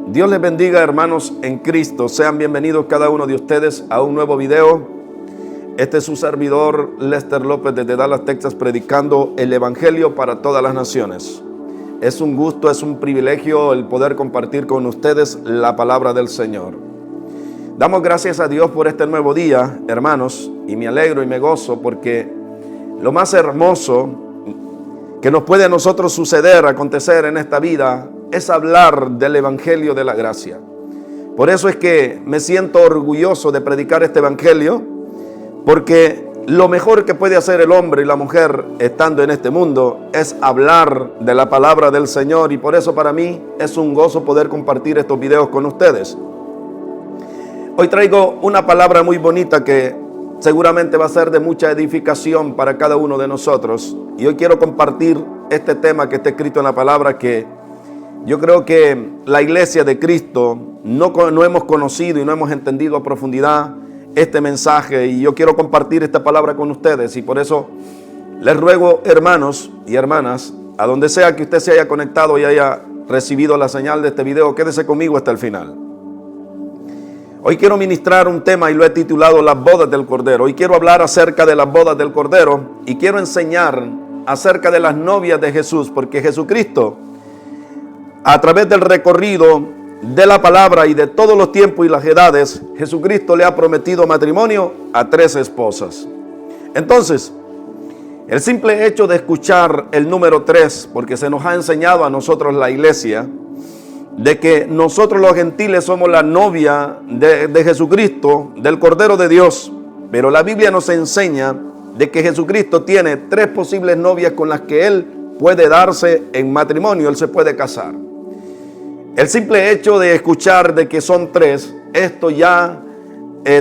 Dios les bendiga, hermanos en Cristo. Sean bienvenidos cada uno de ustedes a un nuevo video. Este es su servidor Lester López desde Dallas, Texas, predicando el Evangelio para todas las naciones. Es un gusto, es un privilegio el poder compartir con ustedes la palabra del Señor. Damos gracias a Dios por este nuevo día, hermanos, y me alegro y me gozo porque lo más hermoso que nos puede a nosotros suceder, acontecer en esta vida, es hablar del Evangelio de la gracia. Por eso es que me siento orgulloso de predicar este Evangelio, porque lo mejor que puede hacer el hombre y la mujer estando en este mundo es hablar de la palabra del Señor, y por eso para mí es un gozo poder compartir estos videos con ustedes. Hoy traigo una palabra muy bonita que seguramente va a ser de mucha edificación para cada uno de nosotros, y hoy quiero compartir este tema que está escrito en la palabra, que yo creo que la iglesia de Cristo no hemos conocido y no hemos entendido a profundidad este mensaje, y yo quiero compartir esta palabra con ustedes, y por eso les ruego, hermanos y hermanas, a donde sea que usted se haya conectado y haya recibido la señal de este video, quédese conmigo hasta el final. Hoy quiero ministrar un tema y lo he titulado Las bodas del Cordero. Hoy quiero hablar acerca de las bodas del Cordero y quiero enseñar acerca de las novias de Jesús, porque Jesucristo, a través del recorrido de la palabra y de todos los tiempos y las edades, Jesucristo le ha prometido matrimonio a 3 esposas. Entonces, el simple hecho de escuchar el número 3, porque se nos ha enseñado a nosotros la iglesia, de que nosotros los gentiles somos la novia de Jesucristo, del Cordero de Dios, pero la Biblia nos enseña de que Jesucristo tiene 3 posibles novias con las que Él puede darse en matrimonio, Él se puede casar. El simple hecho de escuchar de que son 3, esto ya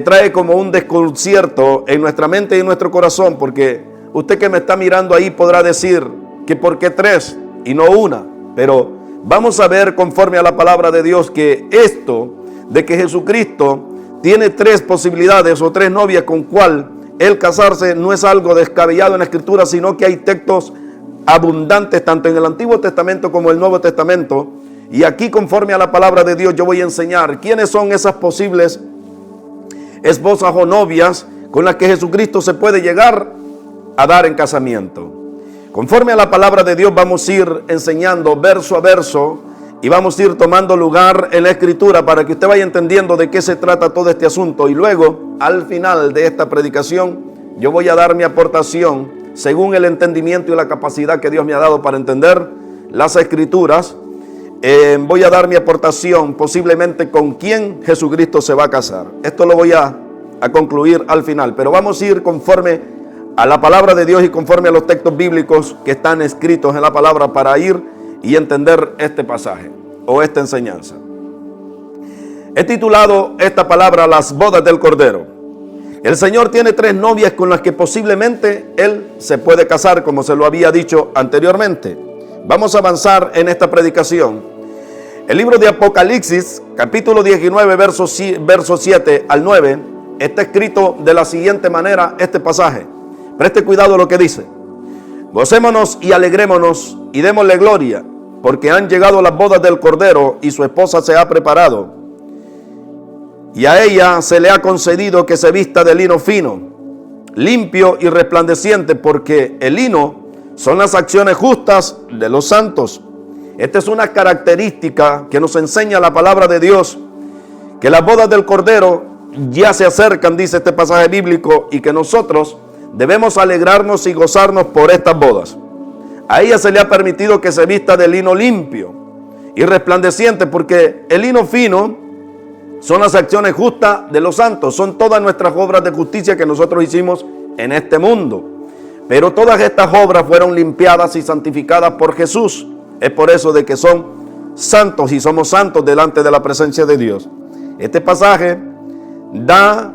trae como un desconcierto en nuestra mente y en nuestro corazón, porque usted que me está mirando ahí podrá decir que ¿por qué 3 y no una? Pero vamos a ver conforme a la palabra de Dios que esto de que Jesucristo tiene 3 posibilidades o 3 novias con cual Él casarse no es algo descabellado en la Escritura, sino que hay textos abundantes tanto en el Antiguo Testamento como en el Nuevo Testamento. Y aquí, conforme a la palabra de Dios, yo voy a enseñar quiénes son esas posibles esposas o novias con las que Jesucristo se puede llegar a dar en casamiento. Conforme a la palabra de Dios vamos a ir enseñando verso a verso y vamos a ir tomando lugar en la Escritura para que usted vaya entendiendo de qué se trata todo este asunto. Y luego, al final de esta predicación, yo voy a dar mi aportación según el entendimiento y la capacidad que Dios me ha dado para entender las Escrituras. Voy a dar mi aportación posiblemente con quién Jesucristo se va a casar. Esto lo voy a concluir al final, pero vamos a ir conforme a la palabra de Dios y conforme a los textos bíblicos que están escritos en la palabra para ir y entender este pasaje o esta enseñanza. He titulado esta palabra Las bodas del Cordero. El Señor tiene 3 novias con las que posiblemente Él se puede casar, como se lo había dicho anteriormente. Vamos a avanzar en esta predicación. El libro de Apocalipsis, capítulo 19, versos 7 al 9, está escrito de la siguiente manera este pasaje. Preste cuidado a lo que dice. Gocémonos y alegrémonos y démosle gloria, porque han llegado las bodas del Cordero y su esposa se ha preparado. Y a ella se le ha concedido que se vista de lino fino, limpio y resplandeciente, porque el lino son las acciones justas de los santos. Esta es una característica que nos enseña la palabra de Dios, que las bodas del Cordero ya se acercan, dice este pasaje bíblico, y que nosotros debemos alegrarnos y gozarnos por estas bodas. A ella se le ha permitido que se vista de lino limpio y resplandeciente, porque el lino fino son las acciones justas de los santos, son todas nuestras obras de justicia que nosotros hicimos en este mundo. Pero todas estas obras fueron limpiadas y santificadas por Jesús. Es por eso de que son santos y somos santos delante de la presencia de Dios. Este pasaje da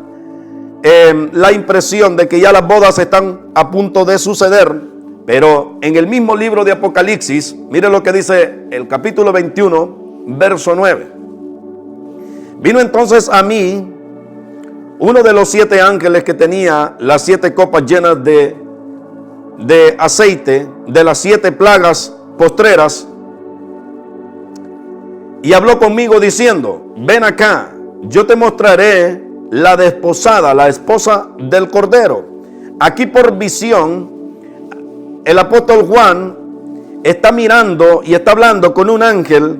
la impresión de que ya las bodas están a punto de suceder, pero en el mismo libro de Apocalipsis, mire lo que dice el capítulo 21, verso 9. Vino entonces a mí uno de los 7 ángeles que tenía las 7 copas llenas de aceite de las 7 plagas postreras, y habló conmigo diciendo: ven acá, yo te mostraré la desposada, la esposa del Cordero. Aquí por visión, el apóstol Juan está mirando y está hablando con un ángel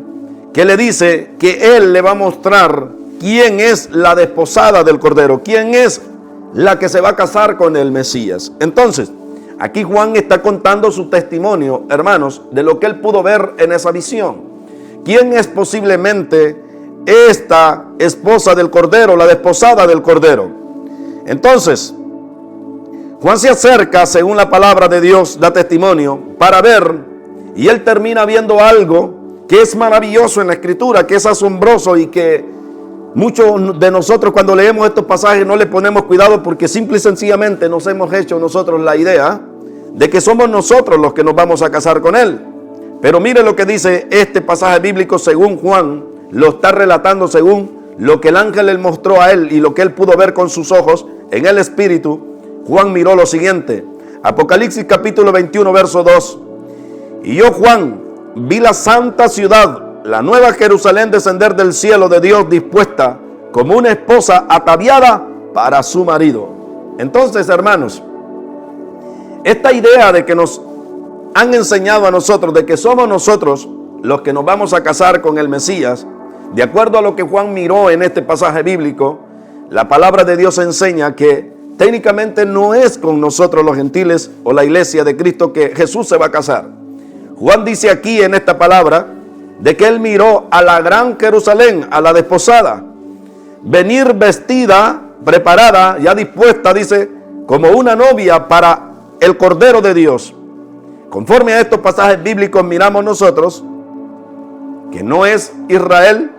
que le dice que él le va a mostrar quién es la desposada del Cordero, quién es la que se va a casar con el Mesías. Entonces, aquí Juan está contando su testimonio, hermanos, de lo que él pudo ver en esa visión. ¿Quién es posiblemente esta esposa del Cordero, la desposada del Cordero? Entonces, Juan se acerca, según la palabra de Dios, da testimonio, para ver, y él termina viendo algo que es maravilloso en la Escritura, que es asombroso y que muchos de nosotros cuando leemos estos pasajes no le ponemos cuidado porque simple y sencillamente nos hemos hecho nosotros la idea de que somos nosotros los que nos vamos a casar con él. Pero mire lo que dice este pasaje bíblico según Juan, lo está relatando según lo que el ángel le mostró a él y lo que él pudo ver con sus ojos en el Espíritu. Juan miró lo siguiente, Apocalipsis capítulo 21 verso 2. Y yo, Juan, vi la santa ciudad, la nueva Jerusalén, descender del cielo de Dios, dispuesta como una esposa ataviada para su marido. Entonces, hermanos, esta idea de que nos han enseñado a nosotros, de que somos nosotros los que nos vamos a casar con el Mesías, de acuerdo a lo que Juan miró en este pasaje bíblico, la palabra de Dios enseña que técnicamente no es con nosotros los gentiles o la iglesia de Cristo que Jesús se va a casar. Juan dice aquí en esta palabra de que él miró a la gran Jerusalén, a la desposada, venir vestida, preparada, ya dispuesta, dice, como una novia para el Cordero de Dios. Conforme a estos pasajes bíblicos miramos nosotros que no es Israel,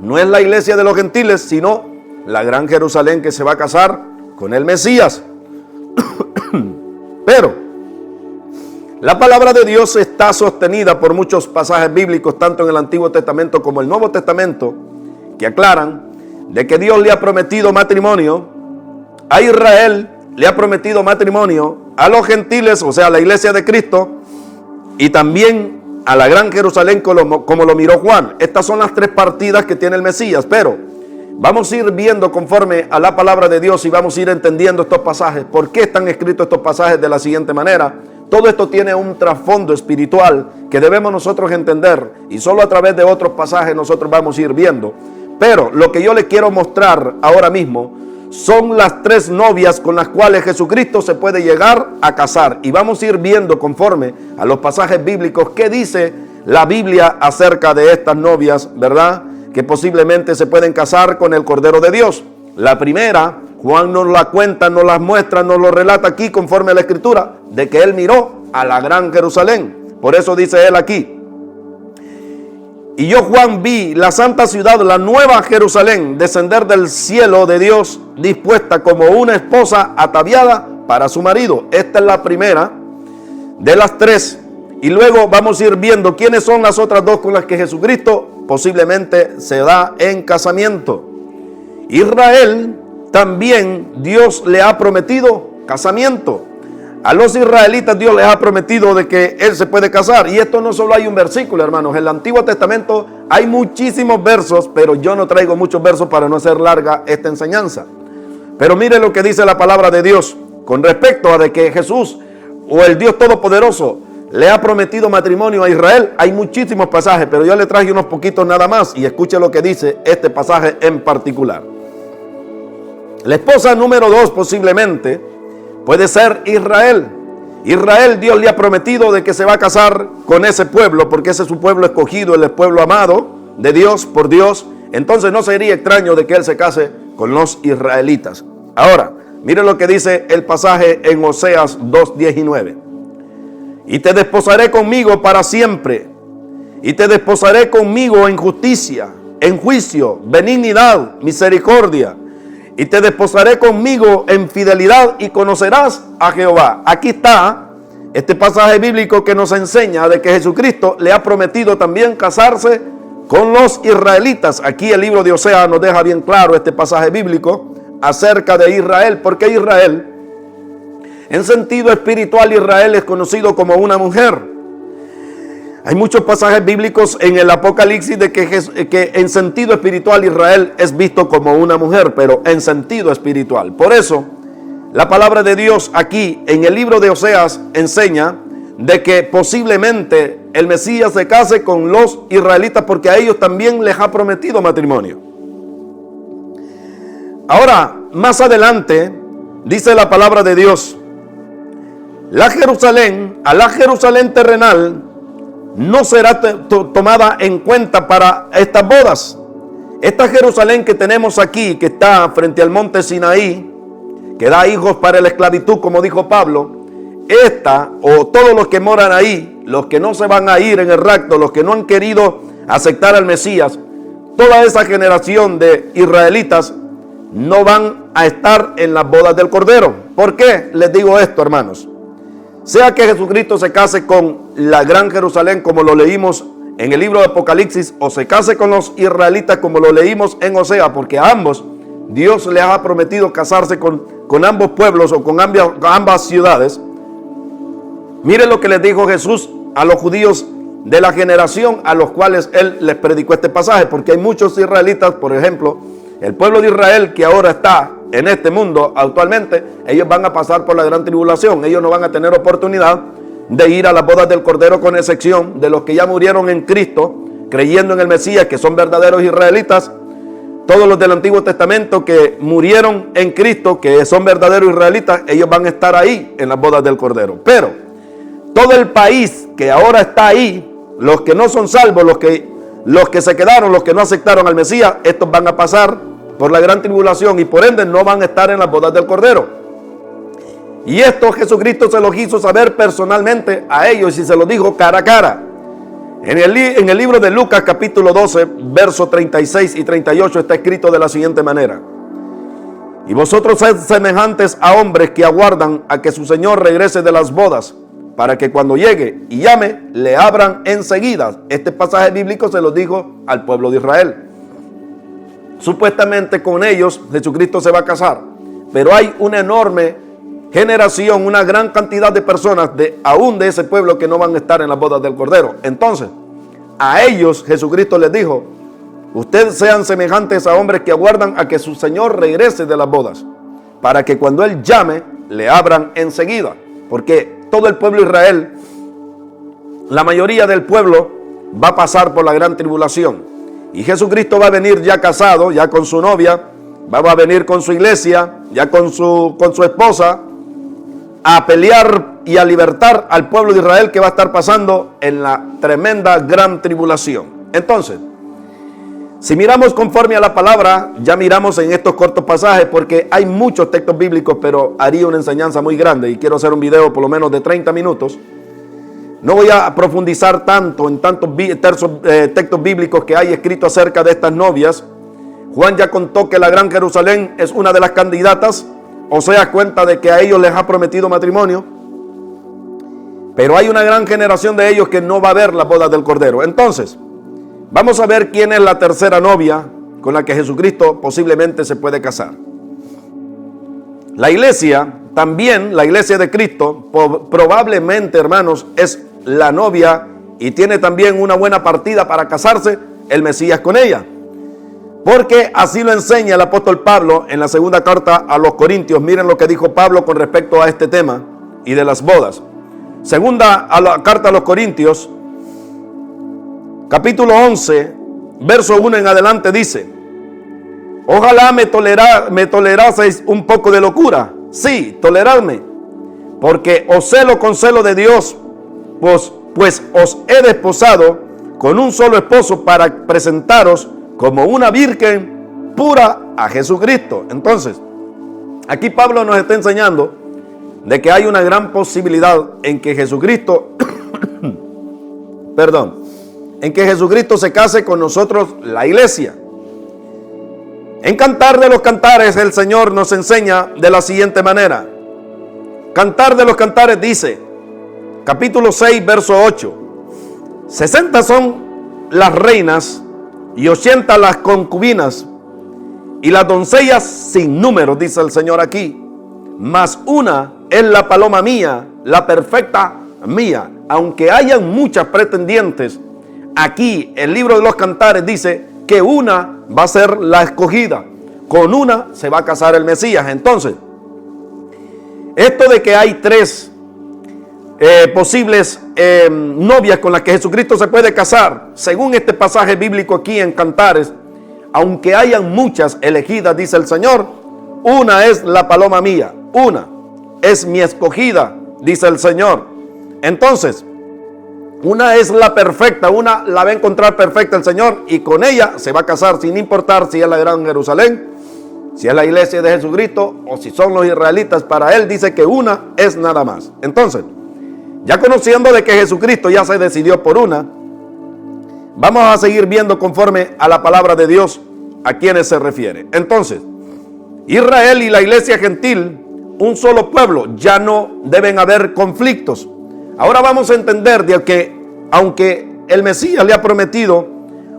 no es la iglesia de los gentiles, sino la gran Jerusalén que se va a casar con el Mesías. Pero la palabra de Dios está sostenida por muchos pasajes bíblicos, tanto en el Antiguo Testamento como el Nuevo Testamento, que aclaran de que Dios le ha prometido matrimonio a Israel, le ha prometido matrimonio a los gentiles, o sea, a la iglesia de Cristo, y también a la gran Jerusalén como lo miró Juan. Estas son las tres partidas que tiene el Mesías, pero vamos a ir viendo conforme a la palabra de Dios y vamos a ir entendiendo estos pasajes. ¿Por qué están escritos estos pasajes de la siguiente manera? Todo esto tiene un trasfondo espiritual que debemos nosotros entender y solo a través de otros pasajes nosotros vamos a ir viendo. Pero lo que yo le quiero mostrar ahora mismo son las tres novias con las cuales Jesucristo se puede llegar a casar. Y vamos a ir viendo conforme a los pasajes bíblicos qué dice la Biblia acerca de estas novias, ¿verdad? Que posiblemente se pueden casar con el Cordero de Dios. La primera, Juan nos la cuenta, nos la muestra, nos lo relata aquí conforme a la Escritura, de que él miró a la gran Jerusalén. Por eso dice él aquí: y yo, Juan, vi la santa ciudad, la nueva Jerusalén, descender del cielo de Dios, dispuesta como una esposa ataviada para su marido. Esta es la primera de las tres. Y luego vamos a ir viendo quiénes son las otras dos con las que Jesucristo posiblemente se da en casamiento. Israel también Dios le ha prometido casamiento. A los israelitas Dios les ha prometido de que Él se puede casar. Y esto no solo hay un versículo, hermanos. En el Antiguo Testamento hay muchísimos versos, pero yo no traigo muchos versos para no hacer larga esta enseñanza. Pero mire lo que dice la palabra de Dios con respecto a de que Jesús o el Dios Todopoderoso le ha prometido matrimonio a Israel. Hay muchísimos pasajes, pero yo le traje unos poquitos nada más. Y escuche lo que dice este pasaje en particular. La esposa número 2 posiblemente puede ser Israel. Israel, Dios le ha prometido de que se va a casar con ese pueblo, porque ese es su pueblo escogido, el pueblo amado de Dios por Dios. Entonces no sería extraño de que él se case con los israelitas. Ahora, mire lo que dice el pasaje en Oseas 2:19. Y te desposaré conmigo para siempre, y te desposaré conmigo en justicia, en juicio, benignidad, misericordia. Y te desposaré conmigo en fidelidad y conocerás a Jehová. Aquí está este pasaje bíblico que nos enseña de que Jesucristo le ha prometido también casarse con los israelitas. Aquí el libro de Oseas nos deja bien claro este pasaje bíblico acerca de Israel. Porque Israel, en sentido espiritual, Israel es conocido como una mujer. Hay muchos pasajes bíblicos en el Apocalipsis de que en sentido espiritual Israel es visto como una mujer, pero en sentido espiritual. Por eso, la palabra de Dios aquí en el libro de Oseas enseña de que posiblemente el Mesías se case con los israelitas porque a ellos también les ha prometido matrimonio. Ahora, más adelante, dice la palabra de Dios, a la Jerusalén terrenal no será tomada en cuenta para estas bodas. Esta Jerusalén que tenemos aquí, que está frente al monte Sinaí, que da hijos para la esclavitud, como dijo Pablo, esta o todos los que moran ahí, los que no se van a ir en el rapto, los que no han querido aceptar al Mesías, toda esa generación de israelitas no van a estar en las bodas del Cordero. ¿Por qué les digo esto, hermanos? Sea que Jesucristo se case con la gran Jerusalén, como lo leímos en el libro de Apocalipsis, o se case con los israelitas, como lo leímos en Oseas, porque a ambos Dios les ha prometido casarse con ambos pueblos o con ambas ciudades. Miren lo que les dijo Jesús a los judíos de la generación a los cuales Él les predicó este pasaje, porque hay muchos israelitas, por ejemplo, el pueblo de Israel que ahora está en este mundo actualmente, ellos van a pasar por la gran tribulación. Ellos no van a tener oportunidad de ir a las bodas del Cordero, con excepción de los que ya murieron en Cristo, creyendo en el Mesías, que son verdaderos israelitas. Todos los del Antiguo Testamento que murieron en Cristo, que son verdaderos israelitas, ellos van a estar ahí en las bodas del Cordero. Pero todo el país que ahora está ahí, los que no son salvos, los que se quedaron, los que no aceptaron al Mesías, estos van a pasar por la gran tribulación y por ende no van a estar en las bodas del Cordero. Y esto Jesucristo se lo hizo saber personalmente a ellos y se lo dijo cara a cara. En el libro de Lucas capítulo 12, versos 36 y 38 está escrito de la siguiente manera: y vosotros sed semejantes a hombres que aguardan a que su Señor regrese de las bodas, para que cuando llegue y llame, le abran enseguida. Este pasaje bíblico se lo dijo al pueblo de Israel. Supuestamente con ellos Jesucristo se va a casar, pero hay una enorme generación, una gran cantidad de personas aún de ese pueblo que no van a estar en las bodas del Cordero. Entonces, a ellos Jesucristo les dijo: ustedes sean semejantes a hombres que aguardan a que su Señor regrese de las bodas, para que cuando Él llame, le abran enseguida. Porque todo el pueblo de Israel, la mayoría del pueblo, va a pasar por la gran tribulación. Y Jesucristo va a venir ya casado, ya con su novia, va a venir con su iglesia, ya con su esposa, a pelear y a libertar al pueblo de Israel que va a estar pasando en la tremenda gran tribulación. Entonces, si miramos conforme a la palabra, ya miramos en estos cortos pasajes, porque hay muchos textos bíblicos, pero haría una enseñanza muy grande y quiero hacer un video por lo menos de 30 minutos. No voy a profundizar tanto en tantos textos bíblicos que hay escritos acerca de estas novias. Juan ya contó que la gran Jerusalén es una de las candidatas, o sea, cuenta de que a ellos les ha prometido matrimonio. Pero hay una gran generación de ellos que no va a ver las bodas del Cordero. Entonces, vamos a ver quién es la tercera novia con la que Jesucristo posiblemente se puede casar. La iglesia, también la iglesia de Cristo, probablemente, hermanos, es la novia y tiene también una buena partida para casarse el Mesías con ella. Porque así lo enseña el apóstol Pablo en la segunda carta a los Corintios. Miren lo que dijo Pablo con respecto a este tema y de las bodas. Segunda a la carta a los Corintios, capítulo 11, verso 1 en adelante dice: ojalá me toleraseis un poco de locura. Sí, toleradme, porque os celo con celo de Dios, pues os he desposado con un solo esposo para presentaros como una virgen pura a Jesucristo. Entonces, aquí Pablo nos está enseñando de que hay una gran posibilidad en que Jesucristo, en que Jesucristo se case con nosotros, la iglesia. En Cantar de los Cantares, el Señor nos enseña de la siguiente manera. Cantar de los Cantares dice, capítulo 6, verso 8: 60 son las reinas y 80 las concubinas, y las doncellas sin número, dice el Señor aquí. Mas una es la paloma mía, la perfecta mía. aunque hayan muchas pretendientes, aquí el libro de los Cantares dice que una va a ser la escogida. Con una se va a casar el Mesías. Entonces, esto de que hay tres posibles novias con las que Jesucristo se puede casar, según este pasaje bíblico aquí en Cantares, aunque hayan muchas elegidas, dice el Señor, una es la paloma mía, una es mi escogida, dice el Señor. Entonces, una es la perfecta, una la va a encontrar perfecta el Señor y con ella se va a casar sin importar si es la Gran Jerusalén, si es la iglesia de Jesucristo o si son los israelitas. Para él dice que una es nada más. Entonces, ya conociendo de que Jesucristo ya se decidió por una, vamos a seguir viendo conforme a la palabra de Dios a quienes se refiere. Entonces, Israel y la iglesia gentil, un solo pueblo, ya no deben haber conflictos. Ahora vamos a entender de que aunque el Mesías le ha prometido,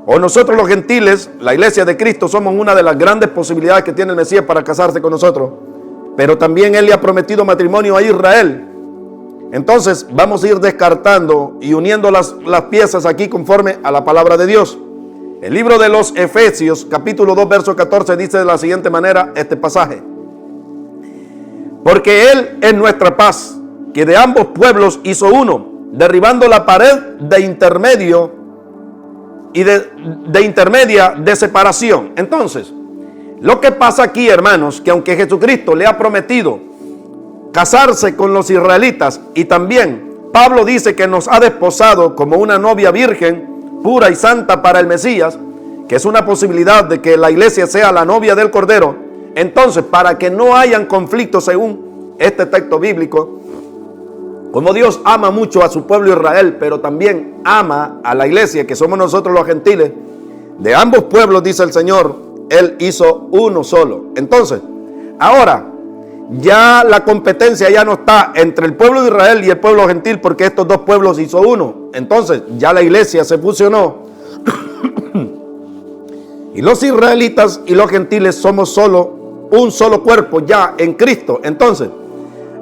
o nosotros los gentiles, la iglesia de Cristo, somos una de las grandes posibilidades que tiene el Mesías para casarse con nosotros, pero también él le ha prometido matrimonio a Israel. Entonces vamos a ir descartando y uniendo las piezas aquí conforme a la palabra de Dios. El libro de los Efesios, capítulo 2, verso 14, dice de la siguiente manera este pasaje: porque Él es nuestra paz, que de ambos pueblos hizo uno, derribando la pared de intermedio y de intermedia de separación. Entonces, lo que pasa aquí, hermanos, que aunque Jesucristo le ha prometido casarse con los israelitas, y también Pablo dice que nos ha desposado como una novia virgen, pura y santa para el Mesías, que es una posibilidad de que la iglesia sea la novia del Cordero. Entonces, para que no hayan conflictos según este texto bíblico, como Dios ama mucho a su pueblo Israel, pero también ama a la iglesia, que somos nosotros los gentiles, de ambos pueblos, dice el Señor, Él hizo uno solo. Entonces, ahora, ya la competencia ya no está entre el pueblo de Israel y el pueblo gentil, porque estos dos pueblos hizo uno. Entonces, ya la iglesia se fusionó. Y los israelitas y los gentiles somos solo un solo cuerpo ya en Cristo. Entonces,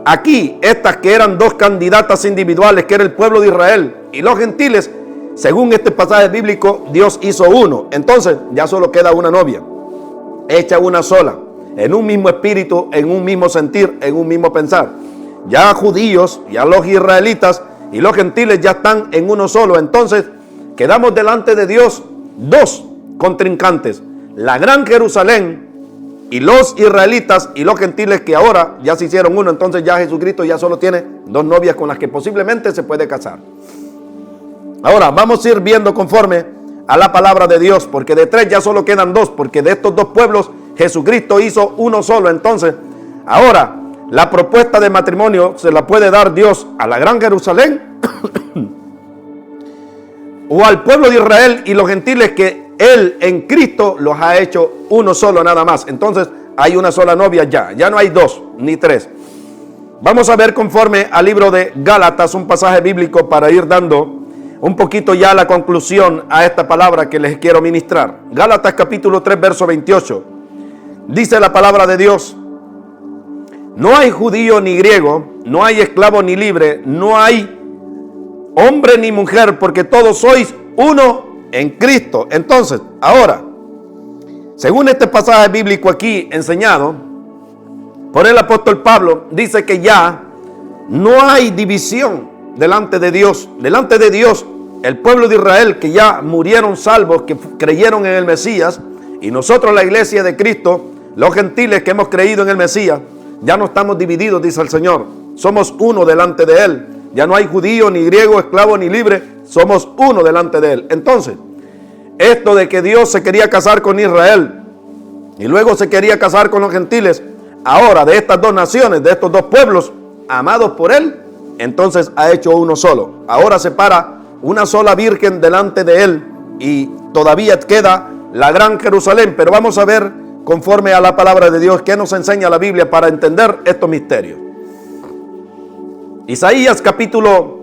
aquí estas que eran dos candidatas individuales, que era el pueblo de Israel y los gentiles, según este pasaje bíblico, Dios hizo uno. Entonces, ya solo queda una novia, hecha una sola, en un mismo espíritu, en un mismo sentir, en un mismo pensar. Ya judíos, ya los israelitas y los gentiles ya están en uno solo. Entonces, quedamos delante de Dios dos contrincantes: la Gran Jerusalén y los israelitas y los gentiles, que ahora ya se hicieron uno. Entonces ya Jesucristo ya solo tiene dos novias con las que posiblemente se puede casar. Ahora vamos a ir viendo conforme a la palabra de Dios, porque de tres ya solo quedan dos, porque de estos dos pueblos Jesucristo hizo uno solo. Entonces, ahora la propuesta de matrimonio se la puede dar Dios a la Gran Jerusalén o al pueblo de Israel y los gentiles, que Él en Cristo los ha hecho uno solo nada más. Entonces hay una sola novia ya no hay dos ni tres. Vamos a ver conforme al libro de Gálatas un pasaje bíblico para ir dando un poquito ya la conclusión a esta palabra que les quiero ministrar. Gálatas capítulo 3, verso 28. Dice la palabra de Dios: no hay judío ni griego, no hay esclavo ni libre, no hay hombre ni mujer, porque todos sois uno en Cristo. Entonces, ahora, según este pasaje bíblico aquí enseñado por el apóstol Pablo, dice que ya no hay división delante de Dios. Delante de Dios, el pueblo de Israel, que ya murieron salvos, que creyeron en el Mesías, y nosotros, la iglesia de Cristo, los gentiles que hemos creído en el Mesías, ya no estamos divididos, dice el Señor. Somos uno delante de Él. Ya no hay judío, ni griego, esclavo, ni libre. Somos uno delante de Él. Entonces, esto de que Dios se quería casar con Israel y luego se quería casar con los gentiles, ahora de estas dos naciones, de estos dos pueblos amados por Él, entonces ha hecho uno solo. Ahora se para una sola virgen delante de Él y todavía queda la Gran Jerusalén. Pero vamos a ver conforme a la palabra de Dios qué nos enseña la Biblia para entender estos misterios. Isaías capítulo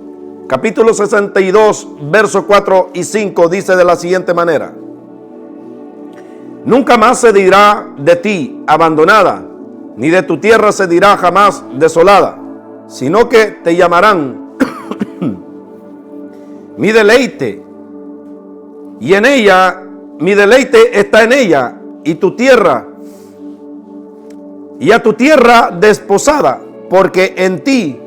62, versos 4 y 5 dice de la siguiente manera: nunca más se dirá de ti abandonada, ni de tu tierra se dirá jamás desolada, sino que te llamarán mi deleite, y en ella, mi deleite está en ella, y tu tierra, y a tu tierra desposada, porque en ti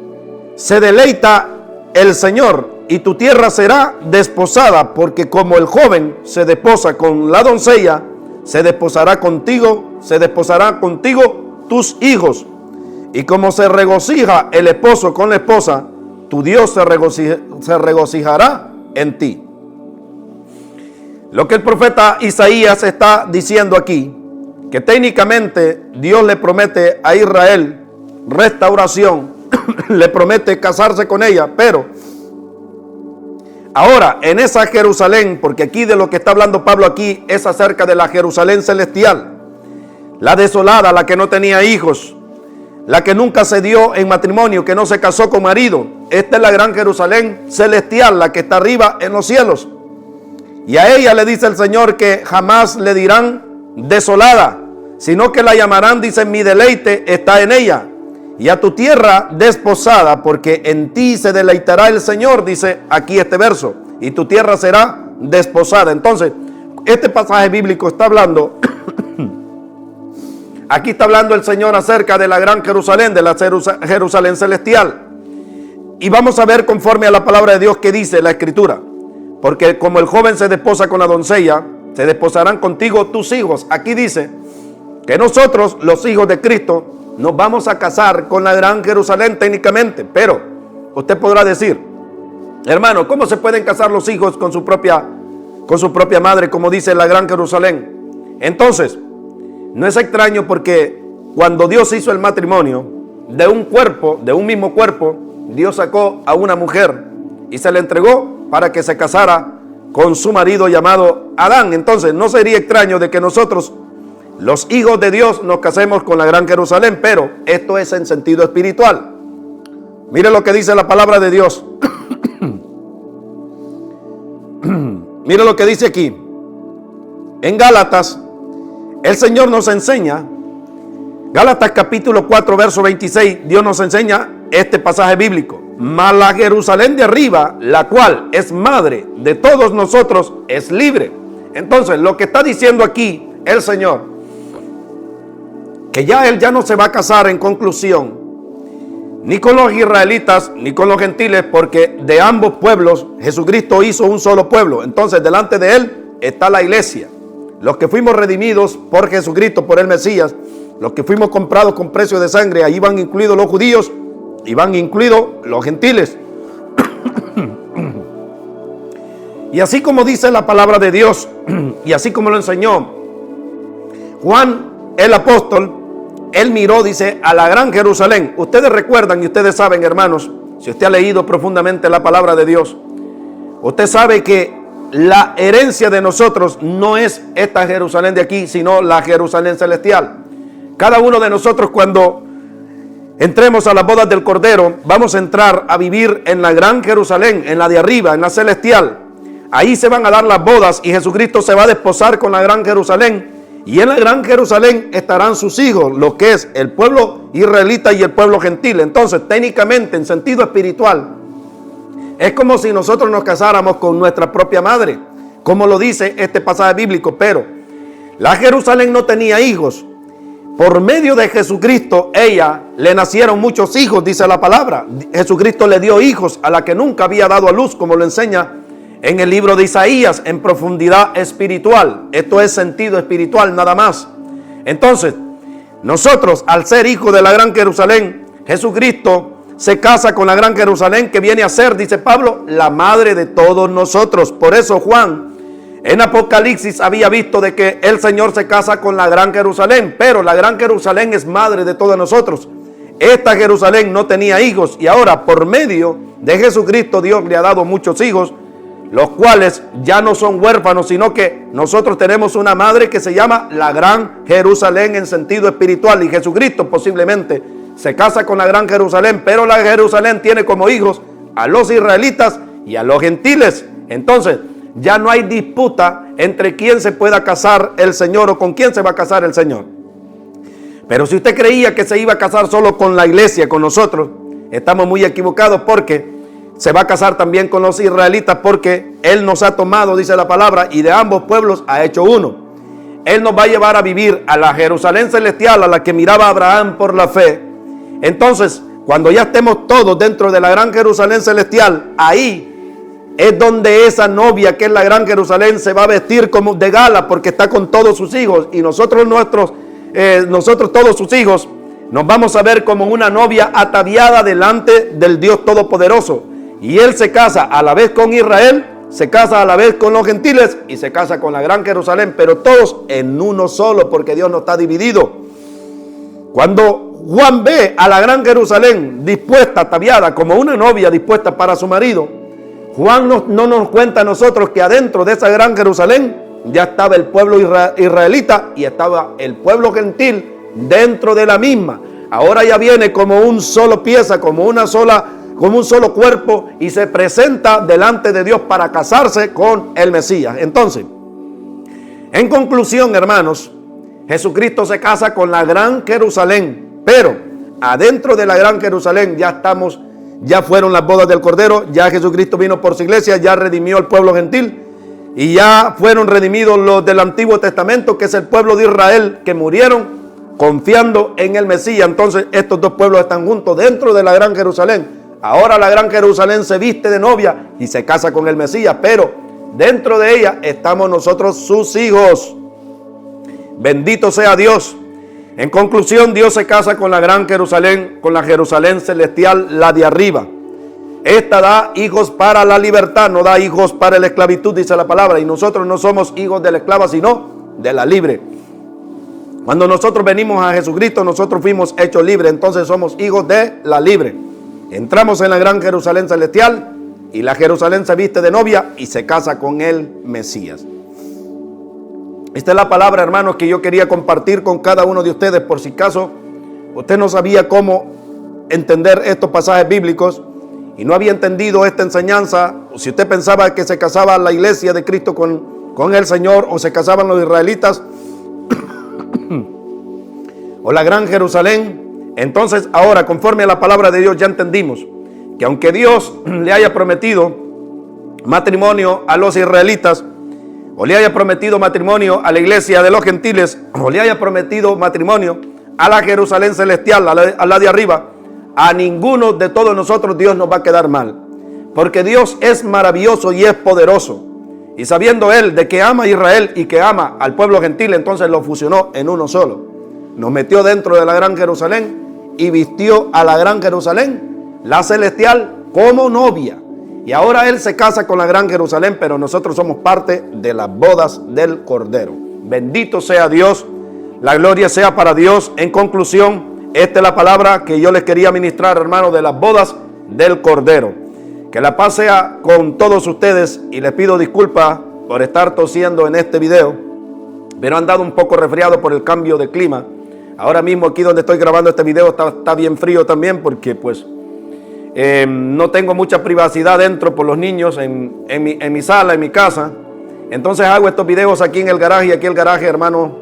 se deleita el Señor, y tu tierra será desposada, porque como el joven se desposa con la doncella, se desposarán contigo tus hijos. Y como se regocija el esposo con la esposa, tu Dios se regocijará en ti. Lo que el profeta Isaías está diciendo aquí, que técnicamente Dios le promete a Israel restauración, le promete casarse con ella, pero ahora en esa Jerusalén, porque aquí de lo que está hablando Pablo aquí es acerca de la Jerusalén celestial, la desolada, la que no tenía hijos, la que nunca se dio en matrimonio, que no se casó con marido. Esta es la gran Jerusalén celestial, la que está arriba en los cielos. Y a ella le dice el Señor que jamás le dirán desolada, sino que la llamarán, dice, mi deleite está en ella. Y a tu tierra desposada, porque en ti se deleitará el Señor, dice aquí este verso, y tu tierra será desposada. Entonces, este pasaje bíblico está hablando, aquí está hablando el Señor acerca de la gran Jerusalén, de la Jerusalén celestial. Y vamos a ver conforme a la palabra de Dios que dice la Escritura. Porque como el joven se desposa con la doncella, se desposarán contigo tus hijos. Aquí dice que nosotros, los hijos de Cristo, nos vamos a casar con la gran Jerusalén técnicamente. Pero usted podrá decir, hermano, ¿cómo se pueden casar los hijos con su propia madre, como dice la gran Jerusalén? Entonces, no es extraño porque cuando Dios hizo el matrimonio, de un cuerpo, de un mismo cuerpo, Dios sacó a una mujer y se le entregó para que se casara con su marido llamado Adán. Entonces no sería extraño de que nosotros, los hijos de Dios, nos casemos con la gran Jerusalén, pero esto es en sentido espiritual. Mire lo que dice la palabra de Dios. Mire lo que dice aquí. En Gálatas, el Señor nos enseña, Gálatas capítulo 4, verso 26, Dios nos enseña este pasaje bíblico. Mas la Jerusalén de arriba, la cual es madre de todos nosotros, es libre. Entonces, lo que está diciendo aquí el Señor, que Él ya no se va a casar en conclusión, ni con los israelitas, ni con los gentiles, porque de ambos pueblos Jesucristo hizo un solo pueblo. Entonces, delante de Él está la iglesia. Los que fuimos redimidos por Jesucristo, por el Mesías, los que fuimos comprados con precio de sangre, ahí van incluidos los judíos y van incluidos los gentiles. Y así como dice la palabra de Dios, y así como lo enseñó Juan el apóstol, él miró, dice, a la gran Jerusalén. Ustedes recuerdan y ustedes saben, hermanos, si usted ha leído profundamente la palabra de Dios, usted sabe que la herencia de nosotros no es esta Jerusalén de aquí, sino la Jerusalén celestial. Cada uno de nosotros, cuando entremos a las bodas del Cordero, vamos a entrar a vivir en la gran Jerusalén, en la de arriba, en la celestial. Ahí se van a dar las bodas y Jesucristo se va a desposar con la gran Jerusalén. Y en la gran Jerusalén estarán sus hijos, lo que es el pueblo israelita y el pueblo gentil. Entonces, técnicamente, en sentido espiritual, es como si nosotros nos casáramos con nuestra propia madre, como lo dice este pasaje bíblico. Pero la Jerusalén no tenía hijos. Por medio de Jesucristo, ella le nacieron muchos hijos, dice la palabra. Jesucristo le dio hijos a la que nunca había dado a luz, como lo enseña en el libro de Isaías, en profundidad espiritual. Esto es sentido espiritual nada más. Entonces, nosotros, al ser hijos de la gran Jerusalén, Jesucristo se casa con la gran Jerusalén, que viene a ser, dice Pablo, la madre de todos nosotros. Por eso Juan en Apocalipsis había visto de que el Señor se casa con la gran Jerusalén, pero la gran Jerusalén es madre de todos nosotros. Esta Jerusalén no tenía hijos y ahora por medio de Jesucristo Dios le ha dado muchos hijos, los cuales ya no son huérfanos, sino que nosotros tenemos una madre que se llama la gran Jerusalén en sentido espiritual, y Jesucristo posiblemente se casa con la gran Jerusalén, pero la Jerusalén tiene como hijos a los israelitas y a los gentiles. Entonces, ya no hay disputa entre quién se pueda casar el Señor o con quién se va a casar el Señor. Pero si usted creía que se iba a casar solo con la iglesia, con nosotros, estamos muy equivocados, porque se va a casar también con los israelitas porque Él nos ha tomado, dice la palabra, y de ambos pueblos ha hecho uno. Él nos va a llevar a vivir a la Jerusalén celestial, a la que miraba Abraham por la fe. Entonces, cuando ya estemos todos dentro de la gran Jerusalén celestial, ahí es donde esa novia que es la gran Jerusalén se va a vestir como de gala porque está con todos sus hijos, y nosotros todos sus hijos nos vamos a ver como una novia ataviada delante del Dios Todopoderoso. Y Él se casa a la vez con Israel, se casa a la vez con los gentiles y se casa con la gran Jerusalén, pero todos en uno solo, porque Dios no está dividido. Cuando Juan ve a la gran Jerusalén dispuesta, ataviada como una novia dispuesta para su marido, Juan no nos cuenta a nosotros que adentro de esa gran Jerusalén ya estaba el pueblo israelita y estaba el pueblo gentil dentro de la misma. Ahora ya viene como un solo pieza, como un solo cuerpo, y se presenta delante de Dios para casarse con el Mesías. Entonces, en conclusión, hermanos, Jesucristo se casa con la gran Jerusalén, pero adentro de la gran Jerusalén ya fueron las bodas del Cordero, ya Jesucristo vino por su iglesia, ya redimió al pueblo gentil y ya fueron redimidos los del Antiguo Testamento, que es el pueblo de Israel, que murieron confiando en el Mesías. Entonces estos dos pueblos están juntos dentro de la gran Jerusalén. Ahora la gran Jerusalén se viste de novia y se casa con el Mesías, pero dentro de ella estamos nosotros, sus hijos. Bendito sea Dios. En conclusión, Dios se casa con la gran Jerusalén, con la Jerusalén celestial, la de arriba. Esta da hijos para la libertad, no da hijos para la esclavitud, dice la palabra. Y nosotros no somos hijos de la esclava, sino de la libre. Cuando nosotros venimos a Jesucristo, nosotros fuimos hechos libres, entonces somos hijos de la libre. Entramos en la gran Jerusalén celestial y la Jerusalén se viste de novia y se casa con el Mesías. Esta es la palabra, hermanos, que yo quería compartir con cada uno de ustedes, por si acaso usted no sabía cómo entender estos pasajes bíblicos y no había entendido esta enseñanza, o si usted pensaba que se casaba la iglesia de Cristo con el Señor, o se casaban los israelitas o la gran Jerusalén. Entonces ahora, conforme a la palabra de Dios, ya entendimos que aunque Dios le haya prometido matrimonio a los israelitas, o le haya prometido matrimonio a la iglesia de los gentiles, o le haya prometido matrimonio a la Jerusalén celestial, a la de arriba, a ninguno de todos nosotros Dios nos va a quedar mal, porque Dios es maravilloso y es poderoso. Y sabiendo Él de que ama a Israel y que ama al pueblo gentil, entonces lo fusionó en uno solo. Nos metió dentro de la gran Jerusalén y vistió a la gran Jerusalén, la celestial, como novia. Y ahora Él se casa con la gran Jerusalén, pero nosotros somos parte de las bodas del Cordero. Bendito sea Dios, la gloria sea para Dios. En conclusión, esta es la palabra que yo les quería ministrar, hermanos, de las bodas del Cordero. Que la paz sea con todos ustedes, y les pido disculpas por estar tosiendo en este video, pero he andado un poco resfriado por el cambio de clima. Ahora mismo aquí donde estoy grabando este video está bien frío también, porque pues no tengo mucha privacidad dentro por los niños en mi sala, en mi casa. Entonces hago estos videos aquí en el garaje, y aquí el garaje, hermano,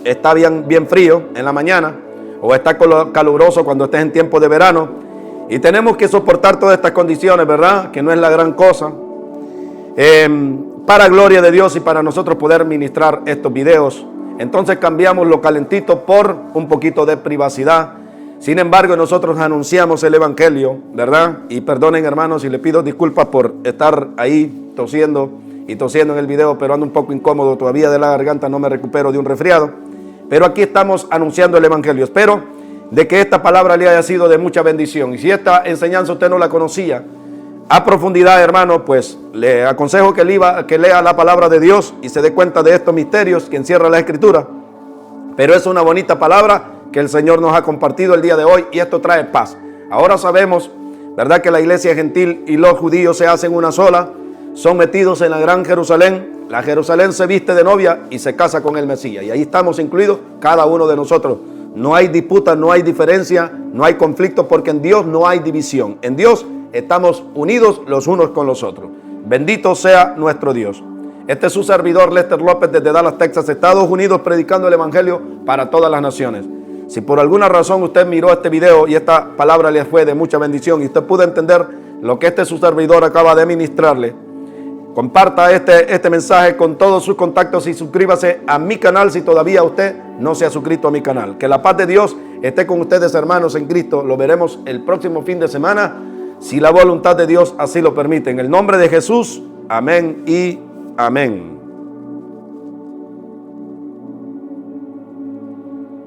está bien frío en la mañana, o está caluroso cuando estés en tiempo de verano, y tenemos que soportar todas estas condiciones, ¿verdad? Que no es la gran cosa, para gloria de Dios y para nosotros poder ministrar estos videos. Entonces cambiamos lo calentito por un poquito de privacidad. Sin embargo, nosotros anunciamos el Evangelio, ¿verdad? Y perdonen, hermanos, y le pido disculpas por estar ahí tosiendo en el video, pero ando un poco incómodo todavía de la garganta, no me recupero de un resfriado. Pero aquí estamos anunciando el Evangelio. Espero de que esta palabra le haya sido de mucha bendición. Y si esta enseñanza usted no la conocía a profundidad, hermano, pues le aconsejo que lea la palabra de Dios y se dé cuenta de estos misterios que encierra la Escritura. Pero es una bonita palabra que el Señor nos ha compartido el día de hoy, y esto trae paz. Ahora sabemos, ¿verdad?, que la iglesia gentil y los judíos se hacen una sola, son metidos en la gran Jerusalén. La Jerusalén se viste de novia y se casa con el Mesías, y ahí estamos incluidos cada uno de nosotros. No hay disputa, no hay diferencia, no hay conflicto, porque en Dios no hay división. En Dios estamos unidos los unos con los otros. Bendito sea nuestro Dios. Este es su servidor Lester López desde Dallas, Texas, Estados Unidos, predicando el Evangelio para todas las naciones. Si por alguna razón usted miró este video y esta palabra le fue de mucha bendición y usted pudo entender lo que su servidor acaba de ministrarle. Comparta este mensaje con todos sus contactos y suscríbase a mi canal si todavía usted no se ha suscrito a mi canal. Que la paz de Dios esté con ustedes, hermanos en Cristo. Lo veremos el próximo fin de semana, si la voluntad de Dios así lo permite. En el nombre de Jesús, amén y amén.